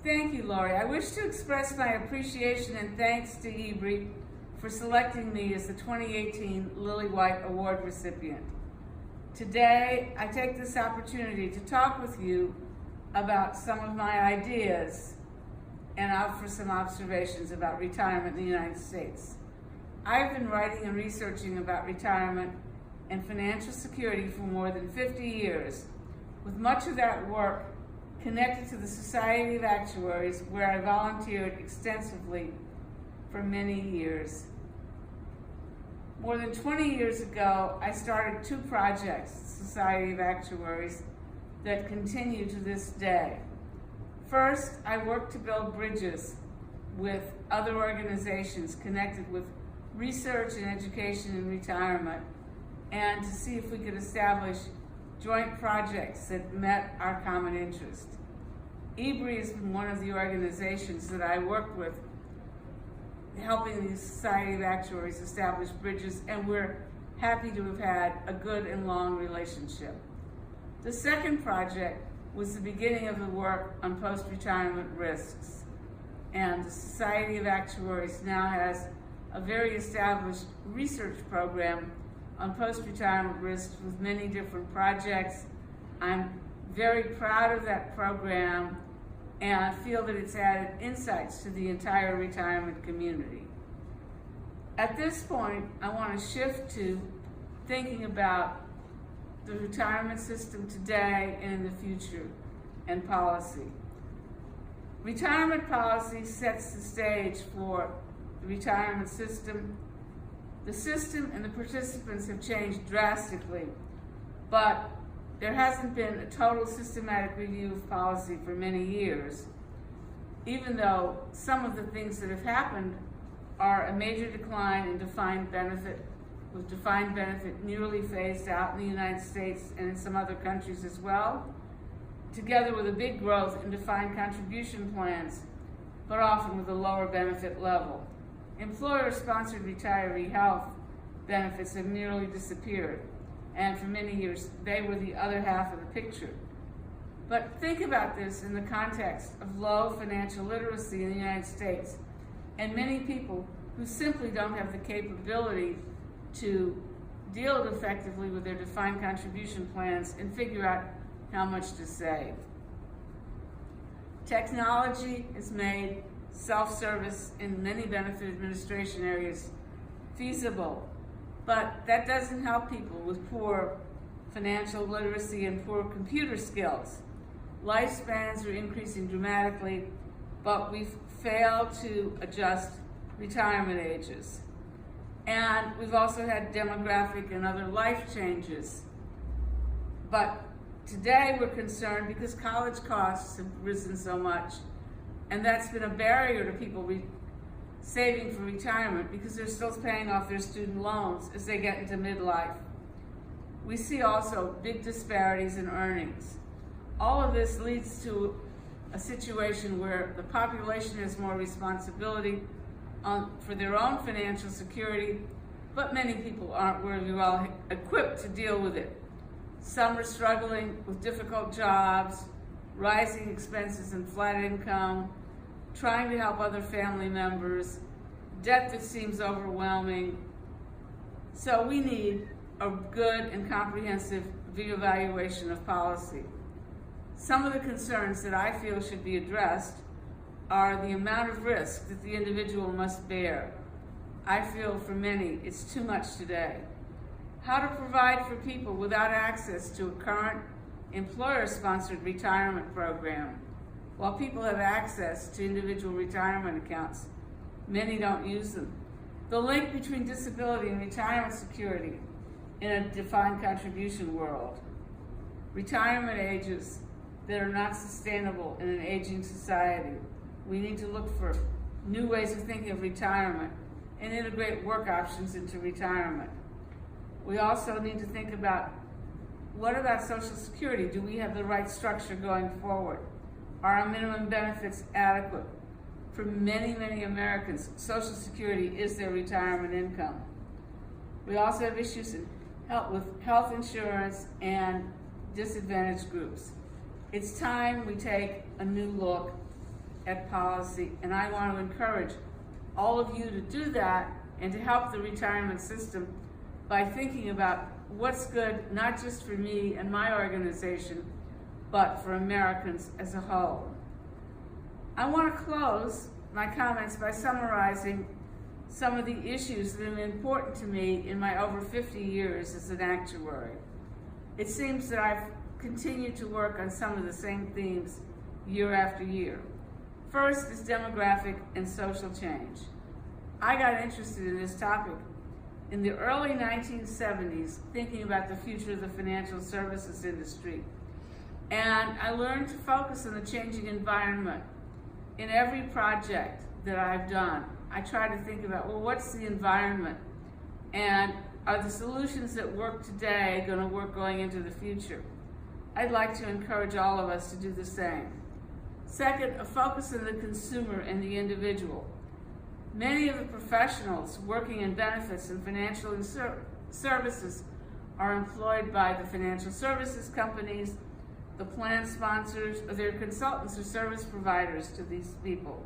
Thank you, Laurie. I wish to express my appreciation and thanks to EBRI for selecting me as the 2018 Lillywhite Award recipient. Today, I take this opportunity to talk with you about some of my ideas and offer some observations about retirement in the United States. I've been writing and researching about retirement and financial security for more than 50 years, with much of that work connected to the Society of Actuaries, where I volunteered extensively for many years. More than 20 years ago, I started two projects, Society of Actuaries, that continue to this day. First, I worked to build bridges with other organizations connected with research and education in retirement, and to see if we could establish joint projects that met our common interest. EBRI has been one of the organizations that I worked with, helping the Society of Actuaries establish bridges, and we're happy to have had a good and long relationship. The second project was the beginning of the work on post-retirement risks, and the Society of Actuaries now has a very established research program on post-retirement risks with many different projects. I'm very proud of that program and feel that it's added insights to the entire retirement community. At this point, I want to shift to thinking about the retirement system today and in the future, and policy. Retirement policy sets the stage for the retirement system. The system and the participants have changed drastically, but there hasn't been a total systematic review of policy for many years, even though some of the things that have happened are a major decline in defined benefit, with defined benefit nearly phased out in the United States and in some other countries as well, together with a big growth in defined contribution plans, but often with a lower benefit level. Employer-sponsored retiree health benefits have nearly disappeared, and for many years they were the other half of the picture. But think about this in the context of low financial literacy in the United States, and many people who simply don't have the capability to deal effectively with their defined contribution plans and figure out how much to save. Technology has made self-service in many benefit administration areas feasible, but that doesn't help people with poor financial literacy and poor computer skills. Lifespans are increasing dramatically, but we've failed to adjust retirement ages. And we've also had demographic and other life changes. But today we're concerned because college costs have risen so much, and that's been a barrier to people saving for retirement because they're still paying off their student loans as they get into midlife. We see also big disparities in earnings. All of this leads to a situation where the population has more responsibility for their own financial security, but many people aren't really well equipped to deal with it. Some are struggling with difficult jobs, rising expenses and flat income, trying to help other family members, debt that seems overwhelming. So we need a good and comprehensive reevaluation of policy. Some of the concerns that I feel should be addressed are the amount of risk that the individual must bear. I feel for many it's too much today. How to provide for people without access to a current employer-sponsored retirement program. While people have access to individual retirement accounts, many don't use them. The link between disability and retirement security in a defined contribution world. Retirement ages that are not sustainable in an aging society. We need to look for new ways of thinking of retirement and integrate work options into retirement. We also need to think about, what about Social Security? Do we have the right structure going forward? Are our minimum benefits adequate? For many, many Americans, Social Security is their retirement income. We also have issues with health insurance and disadvantaged groups. It's time we take a new look at policy, and I want to encourage all of you to do that and to help the retirement system by thinking about what's good, not just for me and my organization, but for Americans as a whole. I want to close my comments by summarizing some of the issues that have been important to me in my over 50 years as an actuary. It seems that I've continued to work on some of the same themes year after year. First is demographic and social change. I got interested in this topic in the early 1970s, thinking about the future of the financial services industry. And I learned to focus on the changing environment. In every project that I've done, I try to think about, well, what's the environment? And are the solutions that work today going to work going into the future? I'd like to encourage all of us to do the same. Second, a focus on the consumer and the individual. Many of the professionals working in benefits and financial services are employed by the financial services companies, the plan sponsors, or their consultants or service providers to these people.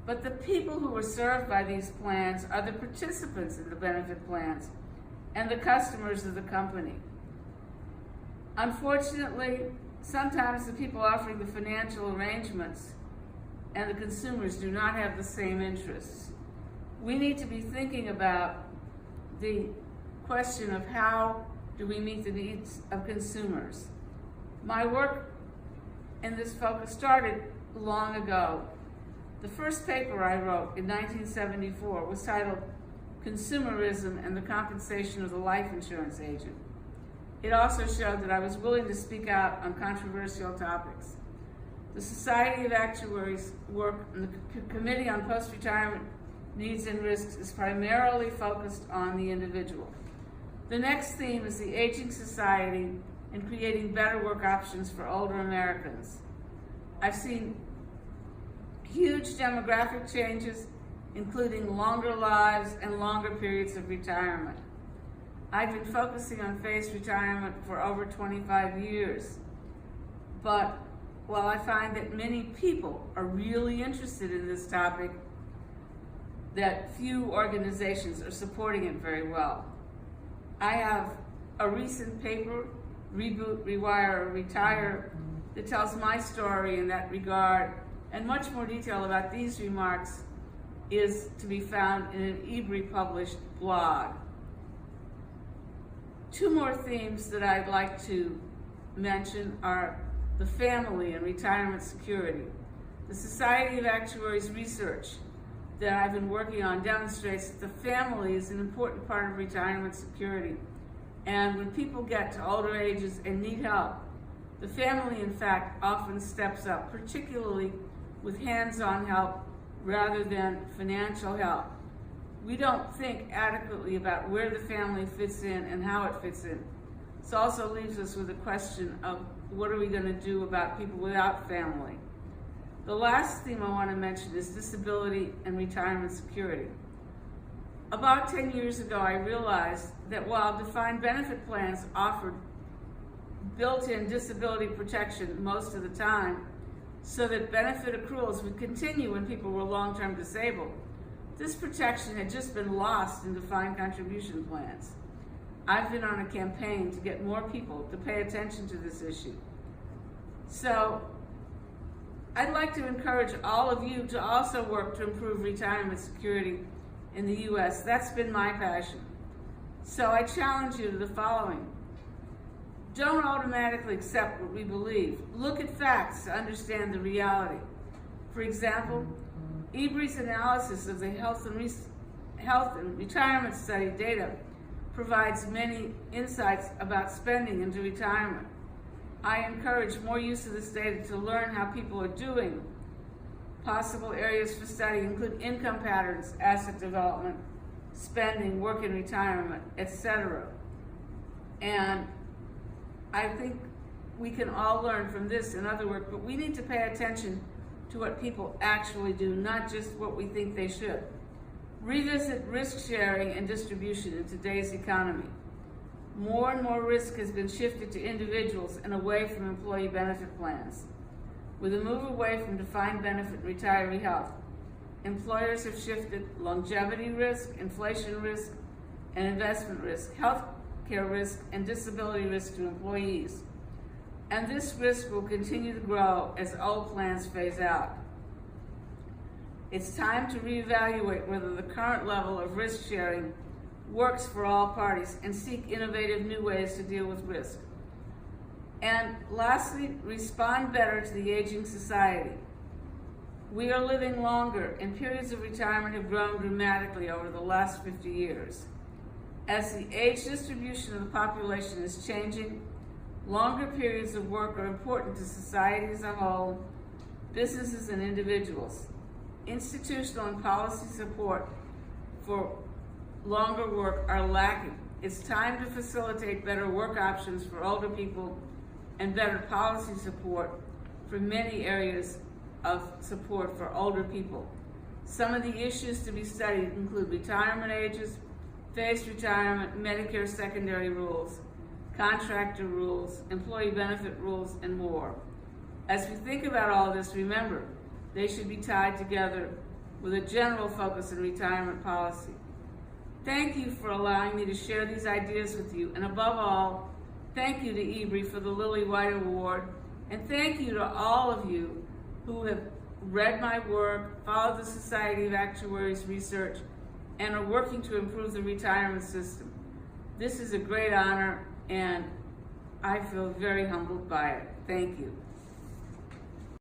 But the people who are served by these plans are the participants in the benefit plans and the customers of the company. Unfortunately, sometimes the people offering the financial arrangements and the consumers do not have the same interests. We need to be thinking about the question of how do we meet the needs of consumers. My work in this focus started long ago. The first paper I wrote in 1974 was titled Consumerism and the Compensation of the Life Insurance Agent. It also showed that I was willing to speak out on controversial topics. The Society of Actuaries work in the Committee on Post-Retirement Needs and Risks is primarily focused on the individual. The next theme is the aging society and creating better work options for older Americans. I've seen huge demographic changes, including longer lives and longer periods of retirement. I've been focusing on phased retirement for over 25 years, but while I find that many people are really interested in this topic, that few organizations are supporting it very well. I have a recent paper, Reboot, Rewire, or Retire, that tells my story in that regard, and much more detail about these remarks is to be found in an EBRI published blog. Two more themes that I'd like to mention are the family and retirement security. The Society of Actuaries research that I've been working on demonstrates that the family is an important part of retirement security. And when people get to older ages and need help, the family, in fact, often steps up, particularly with hands-on help rather than financial help. We don't think adequately about where the family fits in and how it fits in. This also leaves us with a question of what are we going to do about people without family? The last theme I want to mention is disability and retirement security. About 10 years ago, I realized that while defined benefit plans offered built-in disability protection most of the time, so that benefit accruals would continue when people were long-term disabled, this protection had just been lost in defined contribution plans. I've been on a campaign to get more people to pay attention to this issue. So I'd like to encourage all of you to also work to improve retirement security in the U.S. That's been my passion. So I challenge you to the following. Don't automatically accept what we believe. Look at facts to understand the reality. For example, EBRI's analysis of the health and retirement study data provides many insights about spending into retirement. I encourage more use of this data to learn how people are doing. Possible areas for study include income patterns, asset development, spending, work in retirement, etc. And I think we can all learn from this and other work, but we need to pay attention to what people actually do, not just what we think they should. Revisit risk sharing and distribution in today's economy. More and more risk has been shifted to individuals and away from employee benefit plans. With a move away from defined benefit retiree health, employers have shifted longevity risk, inflation risk, and investment risk, health care risk, and disability risk to employees. And this risk will continue to grow as old plans phase out. It's time to reevaluate whether the current level of risk sharing works for all parties and seek innovative new ways to deal with risk. And lastly, respond better to the aging society. We are living longer, and periods of retirement have grown dramatically over the last 50 years. As the age distribution of the population is changing, longer periods of work are important to society as a whole, businesses and individuals. Institutional and policy support for longer work are lacking. It's time to facilitate better work options for older people and better policy support for many areas of support for older people. Some of the issues to be studied include retirement ages, phased retirement, Medicare secondary rules, contractor rules, employee benefit rules, and more. As we think about all this, remember, they should be tied together with a general focus on retirement policy. Thank you for allowing me to share these ideas with you, and above all, thank you to EBRI for the Lillywhite Award, and thank you to all of you who have read my work, followed the Society of Actuaries research, and are working to improve the retirement system. This is a great honor, and I feel very humbled by it. Thank you.